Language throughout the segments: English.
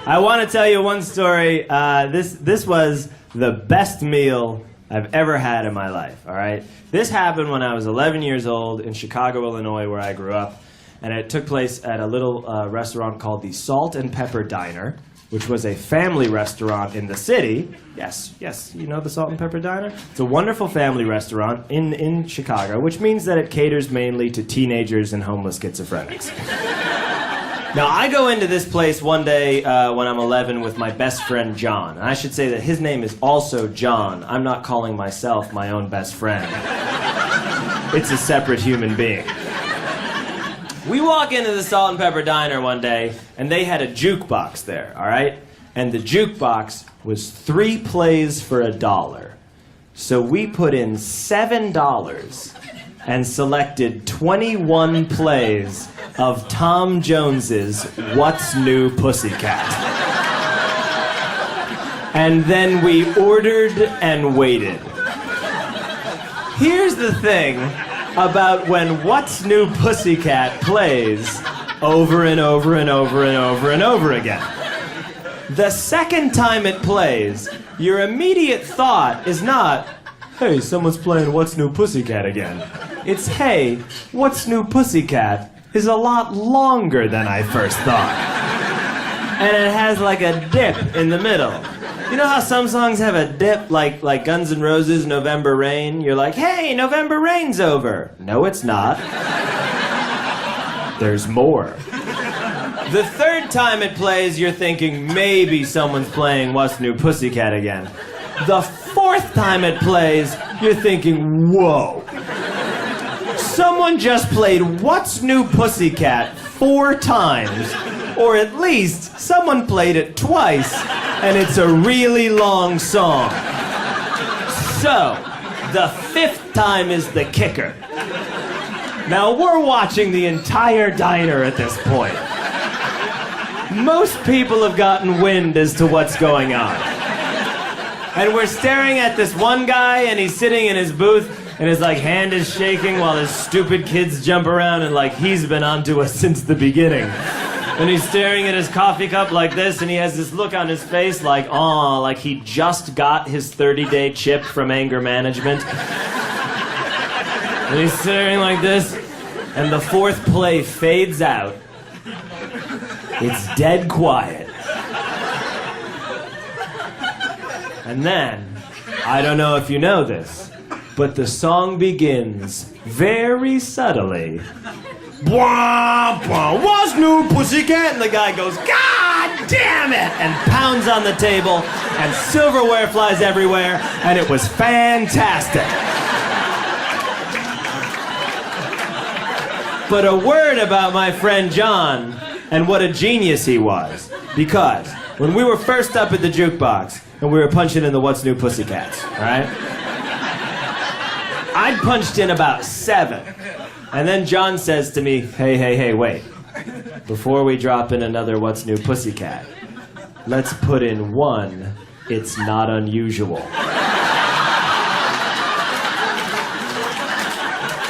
I want to tell you one story. This was the best meal I've ever had in my life, all right? This happened when I was 11 years old in Chicago, Illinois, where I grew up. And it took place at a little restaurant called the Salt and Pepper Diner, which was a family restaurant in the city. Yes, you know the Salt and Pepper Diner? It's a wonderful family restaurant in Chicago, which means that it caters mainly to teenagers and homeless schizophrenics. Now, I go into this place one day when I'm 11 with my best friend, John. And I should say that his name is also John. I'm not calling myself my own best friend. It's a separate human being. We walk into the Salt and Pepper Diner one day, and they had a jukebox there, all right? And the jukebox was 3 plays for $1. So we put in $7 and selected 21 plays of Tom Jones's What's New Pussycat. And then we ordered and waited. Here's the thing about when What's New Pussycat plays over and over and over and over and over again. The second time it plays, your immediate thought is not, hey, someone's playing What's New Pussycat again. It's, hey, What's New Pussycat is a lot longer than I first thought. And it has like a dip in the middle. You know how some songs have a dip, like Guns N' Roses' November Rain? You're like, hey, November Rain's over. No, it's not. There's more. The third time it plays, you're thinking maybe someone's playing What's New Pussycat again. The fourth time it plays, you're thinking, whoa. Someone just played What's New Pussycat 4 times, or at least someone played it twice, and it's a really long song. So, the 5th time is the kicker. Now, we're watching the entire diner at this point. Most people have gotten wind as to what's going on. And we're staring at this one guy, and he's sitting in his booth, and his hand is shaking while his stupid kids jump around, and he's been onto us since the beginning. And he's staring at his coffee cup like this, and he has this look on his face like he just got his 30-day chip from anger management. And he's staring like this, and the 4th play fades out. It's dead quiet. And then, I don't know if you know this, but the song begins very subtly. Bwah, bwah, What's New Pussycat? And the guy goes, God damn it! And pounds on the table, and silverware flies everywhere, and it was fantastic. But a word about my friend John, and what a genius he was. Because when we were first up at the jukebox, and we were punching in the What's New Pussycats, right? I'd punched in about 7. And then John says to me, hey, wait. Before we drop in another What's New Pussycat, let's put in one It's Not Unusual.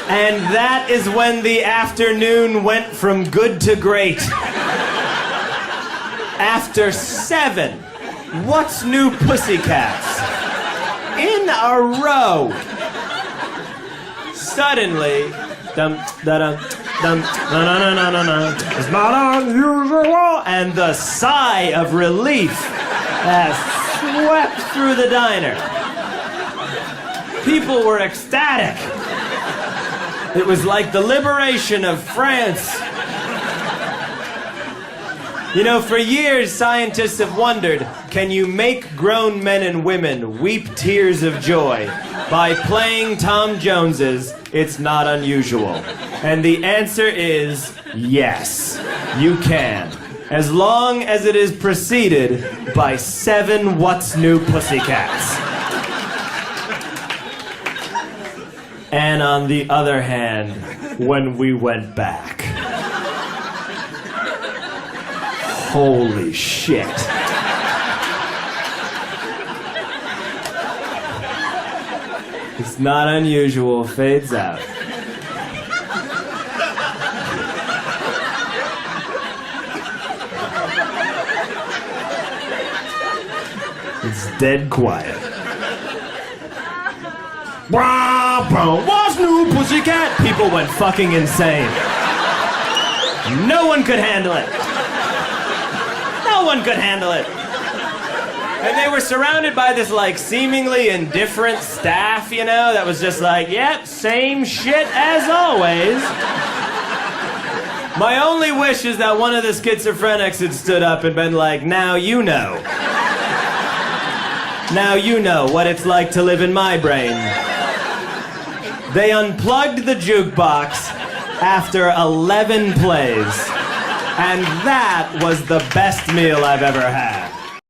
And that is when the afternoon went from good to great. After 7 What's New Pussycats in a row, suddenly, it's not unusual, and the sigh of relief has swept through the diner. People were ecstatic. It was like the liberation of France. You know, for years, scientists have wondered, can you make grown men and women weep tears of joy by playing Tom Jones's It's Not Unusual? And the answer is yes, you can. As long as it is preceded by 7 What's New Pussycats. And on the other hand, when we went back, holy shit. It's Not Unusual fades out. It's dead quiet. What's new, pussycat? People went fucking insane. No one could handle it. No one could handle it. And they were surrounded by this, like, seemingly indifferent staff, you know, that was just like, yep, same shit as always. My only wish is that one of the schizophrenics had stood up and been like, now you know. Now you know what it's like to live in my brain. They unplugged the jukebox after 11 plays. And that was the best meal I've ever had.